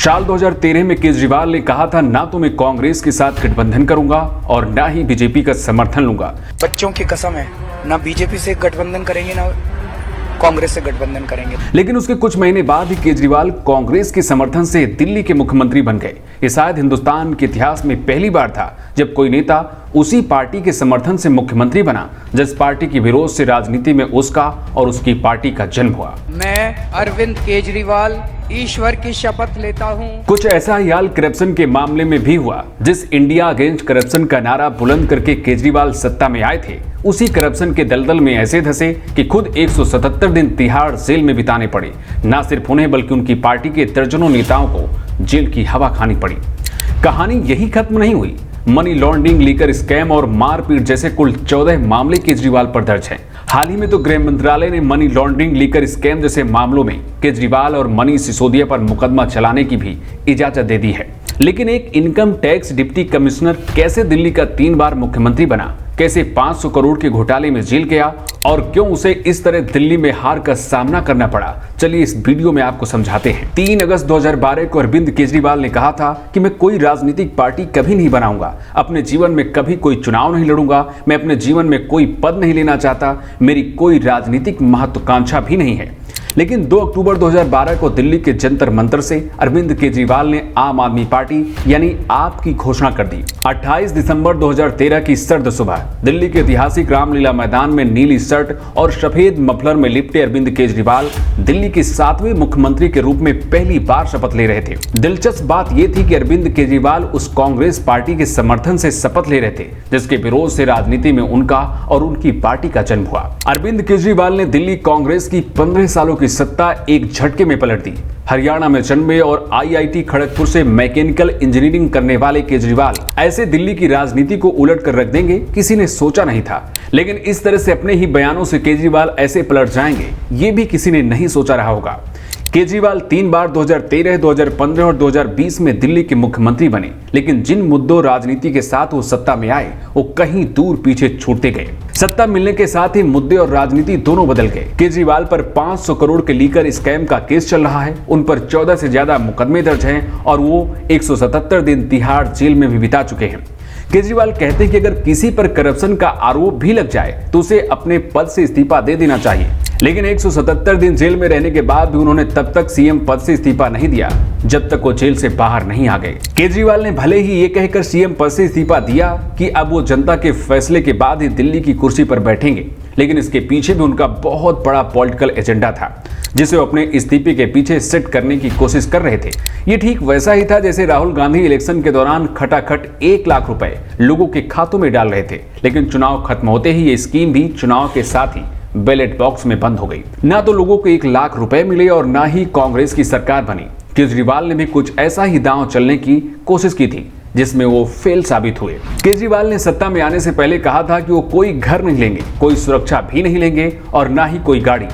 साल 2013 में केजरीवाल ने कहा था ना तो मैं कांग्रेस के साथ गठबंधन करूंगा और ना ही बीजेपी का समर्थन लूंगा। बच्चों की कसम है, ना बीजेपी से गठबंधन करेंगे ना कांग्रेस से गठबंधन करेंगे। लेकिन उसके कुछ महीने बाद ही केजरीवाल कांग्रेस के समर्थन से दिल्ली के मुख्यमंत्री बन गए। ये शायद हिंदुस्तान के इतिहास में पहली बार था जब कोई नेता उसी पार्टी के समर्थन से मुख्यमंत्री बना जिस पार्टी के विरोध से राजनीति में उसका और उसकी पार्टी का जन्म हुआ। मैं अरविंद केजरीवाल ईश्वर की शपथ लेता हूं। कुछ ऐसा ही हाल करप्शन के मामले में भी हुआ। जिस इंडिया अगेंस्ट करप्शन का नारा बुलंद करके केजरीवाल सत्ता में आए थे, उसी करप्शन के दलदल में ऐसे धंसे कि खुद 177 दिन तिहाड़ जेल में बिताने पड़े। न सिर्फ उन्हें बल्कि उनकी पार्टी के दर्जनों नेताओं को जेल की हवा खानी पड़ी। कहानी यही खत्म नहीं हुई। मनी लॉन्ड्रिंग, लीकर स्कैम और मारपीट जैसे कुल 14 मामले केजरीवाल पर दर्ज हैं। हाल ही में तो गृह मंत्रालय ने मनी लॉन्ड्रिंग, लीकर स्कैम जैसे मामलों में केजरीवाल और मनीष सिसोदिया पर मुकदमा चलाने की भी इजाजत दे दी है। लेकिन एक इनकम टैक्स डिप्टी कमिश्नर कैसे दिल्ली का 3 बार मुख्यमंत्री बना, कैसे 500 करोड़ के घोटाले में जेल गया और क्यों उसे इस तरह दिल्ली में हार का सामना करना पड़ा, चलिए इस वीडियो में आपको समझाते हैं। 3 अगस्त 2012 को अरविंद केजरीवाल ने कहा था कि मैं कोई राजनीतिक पार्टी कभी नहीं बनाऊंगा, अपने जीवन में कभी कोई चुनाव नहीं लड़ूंगा, मैं अपने जीवन में कोई पद नहीं लेना चाहता, मेरी कोई राजनीतिक महत्वाकांक्षा भी नहीं है। लेकिन 2 अक्टूबर 2012 को दिल्ली के जंतर मंतर से अरविंद केजरीवाल ने आम आदमी पार्टी यानी आप की घोषणा कर दी। 28 दिसंबर 2013 की सर्द सुबह दिल्ली के ऐतिहासिक रामलीला मैदान में नीली शर्ट और सफेद मफलर में लिपटे अरविंद केजरीवाल दिल्ली के 7वें मुख्यमंत्री के रूप में पहली बार शपथ ले रहे थे। दिलचस्प बात यह थी कि अरविंद केजरीवाल उस कांग्रेस पार्टी के समर्थन से शपथ ले रहे थे जिसके विरोध से राजनीति में उनका और उनकी पार्टी का जन्म हुआ। अरविंद केजरीवाल ने दिल्ली कांग्रेस की 15 सालों की सत्ता एक झटके में पलट दी। हरियाणा में जन्मे और आईआईटी खड़गपुर से मैकेनिकल इंजीनियरिंग करने वाले केजरीवाल ऐसे दिल्ली की राजनीति को उलट कर रख देंगे किसी ने सोचा नहीं था। लेकिन इस तरह से अपने ही बयानों से केजरीवाल ऐसे पलट जाएंगे ये भी किसी ने नहीं सोचा रहा होगा। केजरीवाल 3 बार 2013, 2015 और 2020 में दिल्ली के मुख्यमंत्री बने, लेकिन जिन मुद्दों राजनीति के साथ वो सत्ता में आए वो कहीं दूर पीछे छूटते गए। सत्ता मिलने के साथ ही मुद्दे और राजनीति दोनों बदल गए। केजरीवाल पर 500 करोड़ के लीकर स्कैम का केस चल रहा है, उन पर 14 से ज्यादा मुकदमे दर्ज हैं और वो 177 दिन तिहाड़ जेल में भी बिता चुके हैं। केजरीवाल कहते हैं कि अगर किसी पर करप्शन का आरोप भी लग जाए तो उसे अपने पद से इस्तीफा दे देना चाहिए। लेकिन 177 दिन जेल में रहने के बाद भी उन्होंने तब तक सीएम पद से इस्तीफा नहीं दिया जब तक वो जेल से बाहर नहीं आ गए। केजरीवाल ने भले ही ये कहकर सीएम पद से इस्तीफा दिया कि अब वो जनता के फैसले के बाद ही दिल्ली की कुर्सी पर बैठेंगे, लेकिन इसके पीछे भी उनका बहुत बड़ा पॉलिटिकल एजेंडा था जिसे वो अपने इस्तीफे के पीछे सेट करने की कोशिश कर रहे थे। ये ठीक वैसा ही था जैसे राहुल गांधी इलेक्शन के दौरान खटाखट 1 लाख रुपए लोगों के खातों में डाल रहे थे, लेकिन चुनाव खत्म होते ही ये स्कीम भी चुनाव के साथ ही बैलेट बॉक्स में बंद हो गई। ना तो लोगों को 1 लाख रुपए मिले और ना ही कांग्रेस की सरकार बनी। केजरीवाल ने भी कुछ ऐसा ही दांव चलने की कोशिश की थी जिसमें वो फेल साबित हुए। केजरीवाल ने सत्ता में आने से पहले कहा था कि वो कोई घर नहीं लेंगे, कोई सुरक्षा भी नहीं लेंगे और ना ही कोई गाड़ी।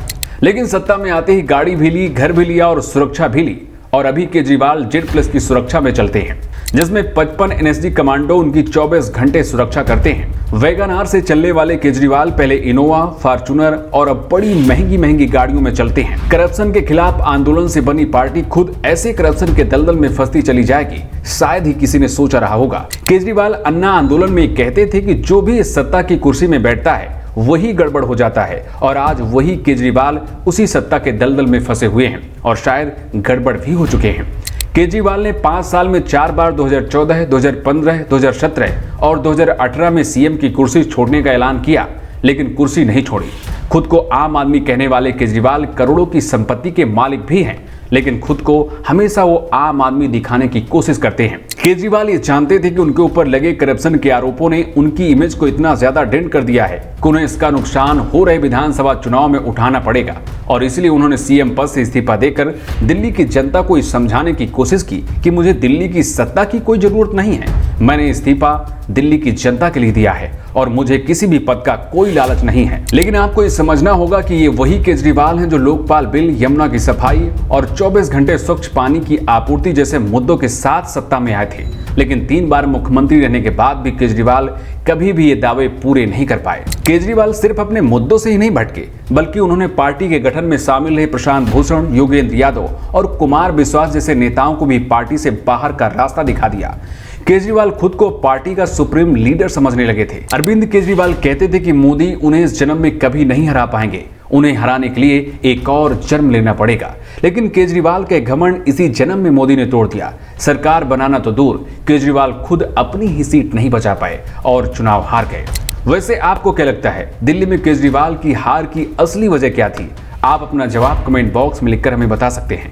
लेकिन सत्ता में आते ही गाड़ी भी ली, घर भी लिया और सुरक्षा भी ली और अभी केजरीवाल Z+ की सुरक्षा में चलते हैं जिसमें 55 NSG कमांडो उनकी 24 घंटे सुरक्षा करते हैं। वैगन आर से चलने वाले केजरीवाल पहले इनोवा, फॉर्च्यूनर और अब बड़ी महंगी गाड़ियों में चलते हैं। करप्शन के खिलाफ आंदोलन से बनी पार्टी खुद ऐसे करप्शन के दलदल में फंसती चली जाएगी शायद ही किसी ने सोचा रहा होगा। केजरीवाल अन्ना आंदोलन में कहते थे कि जो भी इस सत्ता की कुर्सी में बैठता है वही गड़बड़ हो जाता है और आज वही केजरीवाल उसी सत्ता के दलदल में फंसे हुए हैं और शायद गड़बड़ भी हो चुके हैं। केजरीवाल ने 5 साल में 4 बार 2014, 2015, 2017 और 2018 में सीएम की कुर्सी छोड़ने का ऐलान किया, लेकिन कुर्सी नहीं छोड़ी। खुद को आम आदमी कहने वाले केजरीवाल करोड़ों की संपत्ति के मालिक भी हैं, लेकिन खुद को हमेशा वो आम आदमी दिखाने की कोशिश करते हैं। केजरीवाल ये जानते थे कि उनके ऊपर लगे करप्शन के आरोपों ने उनकी इमेज को इतना ज्यादा डेंट कर दिया है कि उन्हें इसका नुकसान हो रहे विधानसभा चुनाव में उठाना पड़ेगा और इसलिए उन्होंने सीएम पद से इस्तीफा देकर दिल्ली की जनता को समझाने की कोशिश की कि मुझे दिल्ली की सत्ता की कोई जरूरत नहीं है, मैंने इस्तीफा दिल्ली की जनता के लिए दिया है और मुझे किसी भी पद का कोई लालच नहीं है। लेकिन आपको ये समझना होगा कि ये वही केजरीवाल हैं जो लोकपाल बिल, यमुना की सफाई और 24 घंटे स्वच्छ पानी की आपूर्ति जैसे मुद्दों के साथ सत्ता में आए थे। लेकिन 3 बार मुख्यमंत्री रहने के बाद भी केजरीवाल कभी भी ये दावे पूरे नहीं कर पाए। केजरीवाल सिर्फ अपने मुद्दों से ही नहीं भटके, बल्कि उन्होंने पार्टी के गठन में शामिल रहे प्रशांत भूषण, योगेंद्र यादव और कुमार विश्वास जैसे नेताओं को भी पार्टी से बाहर का रास्ता दिखा दिया। केजरीवाल खुद को पार्टी का सुप्रीम लीडर समझने लगे थे। अरविंद केजरीवाल कहते थे कि मोदी उन्हें इस जन्म में कभी नहीं हरा पाएंगे, उन्हें हराने के लिए एक और जन्म लेना पड़ेगा। लेकिन केजरीवाल के घमंड इसी जन्म में मोदी ने तोड़ दिया। सरकार बनाना तो दूर, केजरीवाल खुद अपनी ही सीट नहीं बचा पाए और चुनाव हार गए। वैसे आपको क्या लगता है, दिल्ली में केजरीवाल की हार की असली वजह क्या थी? आप अपना जवाब कमेंट बॉक्स में लिखकर हमें बता सकते हैं।